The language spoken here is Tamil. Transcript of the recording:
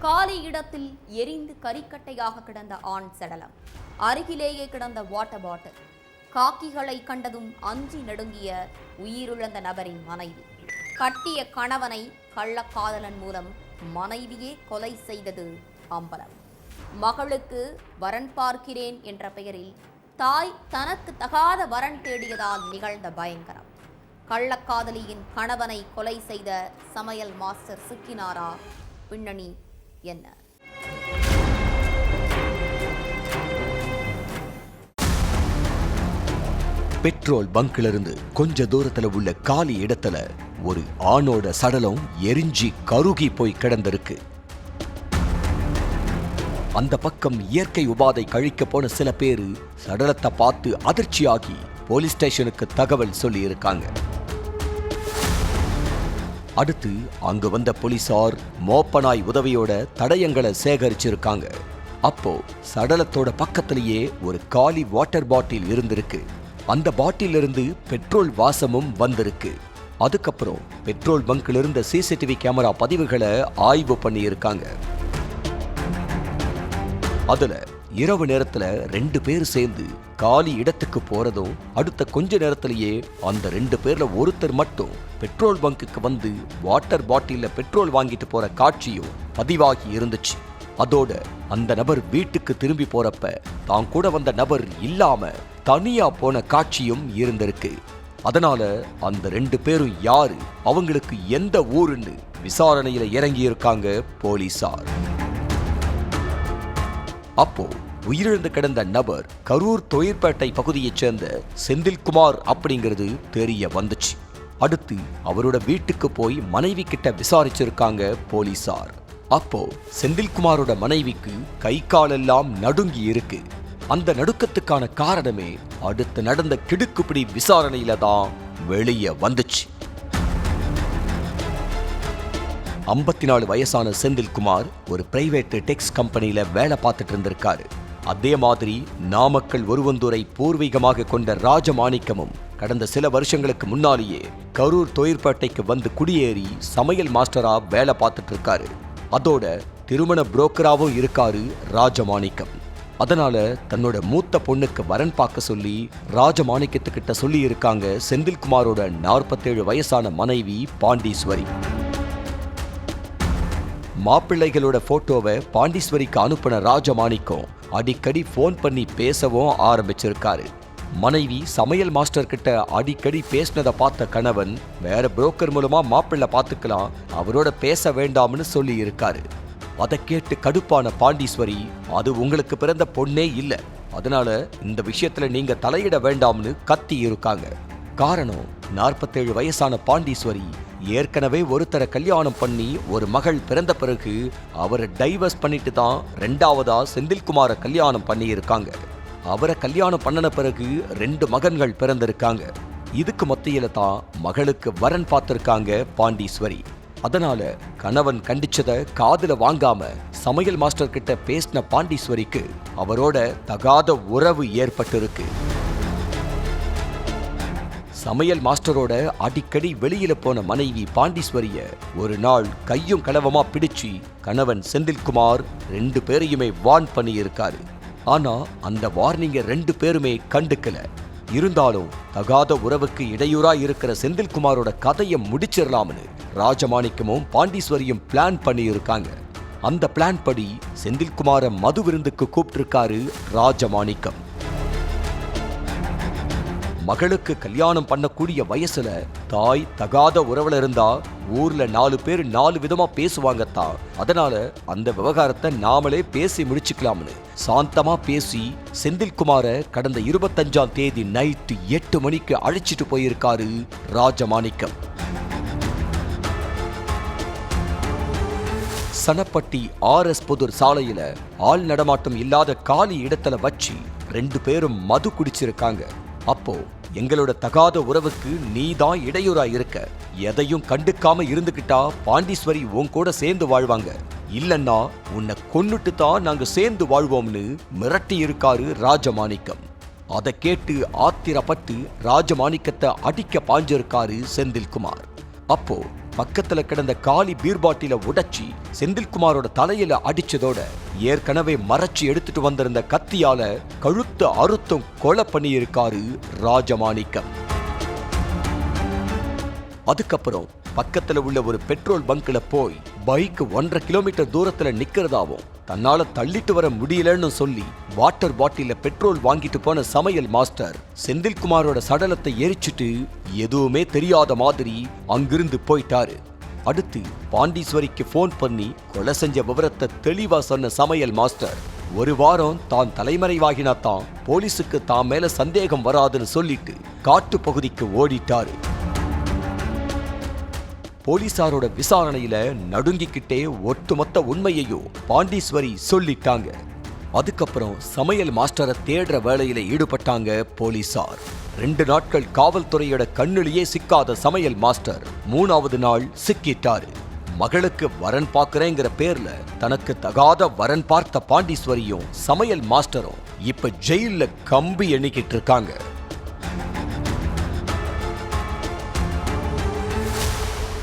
காலி இடத்தில் எரிந்து கரிக்கட்டையாக கிடந்த ஆண் சடலம், அருகிலேயே கிடந்த வாட்டர் பாட்டில், காக்கிகளை கண்டதும் அஞ்சி நடுங்கிய உயிரிழந்த நபரின் மனைவி, கட்டிய கணவனை கள்ளக்காதலன் மூலம் மனைவியே கொலை செய்தது அம்பலம். மகளுக்கு வரன் பார்க்கிறேன் என்ற பெயரில் தாய் தனக்கு தகாத வரன் தேடியதால் நிகழ்ந்த பயங்கரம். கள்ளக்காதலியின் கணவனை கொலை செய்த சமையல் மாஸ்டர் சிக்கினாரா? பின்னணி என்ன? பெட்ரோல் பங்க்ல கொஞ்ச தூரத்துல உள்ள காலி இடத்துல ஒரு ஆணோட சடலம் எரிஞ்சி கருகி போய் கிடந்திருக்கு. அந்த பக்கம் இயற்கை உபாதை கழிக்க போன சில பேரு சடலத்தை பார்த்து அதிர்ச்சியாகி போலீஸ் ஸ்டேஷனுக்கு தகவல் சொல்லி இருக்காங்க. அடுத்து அங்கு வந்த போலீசார் மோப்பனாய் உதவியோட தடயங்களை சேகரிச்சிருக்காங்க. அப்போ சடலத்தோட பக்கத்திலேயே ஒரு காலி வாட்டர் பாட்டில் இருந்திருக்கு. அந்த பாட்டில் இருந்து பெட்ரோல் வாசமும் வந்திருக்கு. அதுக்கப்புறம் பெட்ரோல் பங்க்ல இருந்த சிசிடிவி கேமரா பதிவுகளை ஆய்வு பண்ணி இருக்காங்க. அதுல இரவு நேரத்துல 2 பேர் சேர்ந்து காலி இடத்துக்கு போறதும், அடுத்த கொஞ்ச நேரத்திலேயே அந்த 2 பேர்ல ஒருத்தர் மட்டும் பெட்ரோல் பங்குக்கு வந்து வாட்டர் பாட்டில பெட்ரோல் வாங்கிட்டு போற காட்சியும் பதிவாகி இருந்துச்சு. அதோட அந்த நபர் வீட்டுக்கு திரும்பி போறப்ப தான் கூட வந்த நபர் இல்லாம தனியா போன காட்சியும் இருந்திருக்கு. அதனால அந்த 2 பேரும் யாரு, அவங்களுக்கு எந்த ஊருன்னு விசாரணையில இறங்கி இருக்காங்க போலீசார். அப்போ உயிரிழந்து கிடந்த நபர் கரூர் தொழிற்பேட்டை பகுதியைச் சேர்ந்த செந்தில்குமார் அப்படிங்கிறது தெரிய வந்துச்சு. அடுத்து அவரோட வீட்டுக்கு போய் மனைவி கிட்ட விசாரிச்சிருக்காங்க போலீசார். அப்போ செந்தில்குமாரோட மனைவிக்கு கை காலெல்லாம் நடுங்கி இருக்கு. அந்த நடுக்கத்துக்கான காரணமே அடுத்து நடந்த கிடுக்குப்பிடி விசாரணையில தான் வெளியே வந்துச்சு. 54 வயசான செந்தில்குமார் ஒரு பிரைவேட் டெக்ஸ் கம்பெனியில வேலை பார்த்துட்டு இருந்திருக்காரு. அதே மாதிரி நாமக்கல் ஒருவந்தூரை பூர்வீகமாக கொண்ட ராஜமாணிக்கமும் கடந்த சில வருஷங்களுக்கு முன்னாலேயே கரூர் தொழிற்பேட்டைக்கு வந்து குடியேறி சமையல் மாஸ்டரா வேலை பார்த்துட்டு இருக்காரு. அதோட திருமண புரோக்கராவும் இருக்காரு ராஜமாணிக்கம். அதனால தன்னோட மூத்த பொண்ணுக்கு வரன் பார்க்க சொல்லி ராஜமாணிக்கத்துக்கிட்ட சொல்லி இருக்காங்க செந்தில்குமாரோட 47 வயசான மனைவி பாண்டீஸ்வரி. மாப்பிள்ளைகளோட போட்டோவை பாண்டீஸ்வரிக்கு அனுப்பின ராஜமாணிக்கம் அடிக்கடி போன் பண்ணி பேசவும் ஆரம்பிச்சிருக்காரு. மனைவி சமையல் மாஸ்டர் கிட்ட அடிக்கடி பேசினதை பார்த்த கணவன் வேற புரோக்கர் மூலமா மாப்பிள்ளை பார்த்துக்கலாம், அவரோட பேச வேண்டாம்னு சொல்லி இருக்காரு. அதை கேட்டு கடுப்பான பாண்டீஸ்வரி, அது உங்களுக்கு பிறந்த பொண்ணே இல்ல, அதனால இந்த விஷயத்துல நீங்க தலையிட வேண்டாம்னு கத்தி இருக்காங்க. காரணம் 47 வயசான பாண்டீஸ்வரி ஏற்கனவே ஒருத்தரை கல்யாணம் பண்ணி ஒரு மகள் பிறந்த பிறகு அவரை டைவர்ஸ் பண்ணிட்டு தான் 2ஆவதா செந்தில்குமாரை கல்யாணம் பண்ணி இருக்காங்க. அவரை கல்யாணம் பண்ணன பிறகு 2 மகன்கள் பிறந்திருக்காங்க. இதுக்கு மத்தியில தான் மகளுக்கு வரன் பார்த்திருக்காங்க பாண்டீஸ்வரி. அதனால கணவன் கண்டிச்சதை காதுல வாங்காம சமையல் மாஸ்டர் கிட்ட பேசின பாண்டீஸ்வரிக்கு அவரோட தகாத உறவு ஏற்பட்டிருக்கு. சமையல் மாஸ்டரோட அடிக்கடி வெளியில போன மனைவி பாண்டீஸ்வரிய ஒரு நாள் கையும் களவமா பிடிச்சு கணவன் செந்தில்குமார் 2 பேரையுமே வார்ன் பண்ணி இருக்காரு. ஆனா அந்த வார்னிங்க 2 பேருமே கண்டுக்கல. இருந்தாலும் தகாத உறவுக்கு இடையூறா இருக்கிற செந்தில்குமாரோட கதையை முடிச்சிடலாம்னு ராஜமாணிக்கமும் பாண்டீஸ்வரியும் பிளான் பண்ணி இருக்காங்க. அந்த பிளான் படி செந்தில்குமார மது விருந்துக்கு கூப்பிட்டிருக்காரு ராஜமாணிக்கம். மகளுக்கு கல்யாணம் பண்ணக்கூடிய வயசுல தாய் தகாத உறவுல இருந்தா ஊர்ல 4 பேர் 4 விதமா பேசுவாங்கத்தான். அதனால அந்த விவகாரத்தை நாமளே பேசி முடிச்சுக்கலாம்னு சாந்தமா பேசி செந்தில்குமார கடந்த 25ஆம் தேதி நைட்டு 8 மணிக்கு அழைச்சிட்டு போயிருக்காரு ராஜமாணிக்கம். சனப்பட்டி RS புதூர் சாலையில ஆள் நடமாட்டம் இல்லாத காலி இடத்துல வச்சு 2 பேரும் மது குடிச்சிருக்காங்க. அப்போ எங்களோட தகாத உறவுக்கு நீ தான் இடையூறா இருக்க, எதையும் கண்டுக்காம இருந்துகிட்டா பாண்டீஸ்வரி உன் கூட சேர்ந்து வாழ்வாங்க, இல்லன்னா உன்னை கொன்னுட்டு தான் நாங்க சேர்ந்து வாழ்வோம்னு மிரட்டி இருக்காரு ராஜமாணிக்கம். அதை கேட்டு ஆத்திரப்பட்டு ராஜமாணிக்கத்தை அடிக்க பாஞ்சிருக்காரு செந்தில்குமார். அப்போ பக்கத்துல கிடந்த காலி பீர் பாட்டில உடைச்சி செந்தில்குமாரோட தலையில அடிச்சதோட ஏற்கனவே மறைச்சு எடுத்துட்டு வந்திருந்த கத்தியால கழுத்து அறுத்தும் கொலை பண்ணியிருக்காரு ராஜமாணிக்கம். அதுக்கப்புறம் பக்கத்துல உள்ள ஒரு பெட்ரோல் பங்க்ல போய் பைக் 1.5 கிலோமீட்டர் தூரத்துல நிக்கிறதாவும் தன்னால தள்ளிட்டு வர முடியலன்னு சொல்லி வாட்டர் பாட்டில பெட்ரோல் வாங்கிட்டு போன சமையல் மாஸ்டர் செந்தில்குமாரோட சடலத்தை எரிச்சிட்டு எதுவுமே தெரியாத மாதிரி அங்கிருந்து போயிட்டாரு. அடுத்து பாண்டீஸ்வரிக்கு போன் பண்ணி கொலை செஞ்ச விவரத்தை தெளிவா சொன்ன சமையல் மாஸ்டர் ஒரு வாரம் தான் தலைமறைவாகினாத்தான் போலீஸுக்கு தான் மேல சந்தேகம் வராதுன்னு சொல்லிட்டு காட்டு பகுதிக்கு ஓடிட்டாரு. போலீசாரோட விசாரணையில நடுங்கிக்கிட்டே ஒட்டுமொத்த உண்மையையும் பாண்டீஸ்வரி சொல்லிட்டாங்க. அதுக்கப்புறம் சமையல் மாஸ்டரை தேடுற வேலையில ஈடுபட்டாங்க போலீசார். 2 நாட்கள் காவல்துறையோட கண்ணிலேயே சிக்காத சமையல் மாஸ்டர் 3ஆவது நாள் சிக்கிட்டாரு. மகளுக்கு வரன் பார்க்கறேங்கிற பேர்ல தனக்கு தகாத வரன் பார்த்த பாண்டீஸ்வரியும் சமையல் மாஸ்டரும் இப்ப ஜெயில்ல கம்பி எண்ணிக்கிட்டு இருக்காங்க.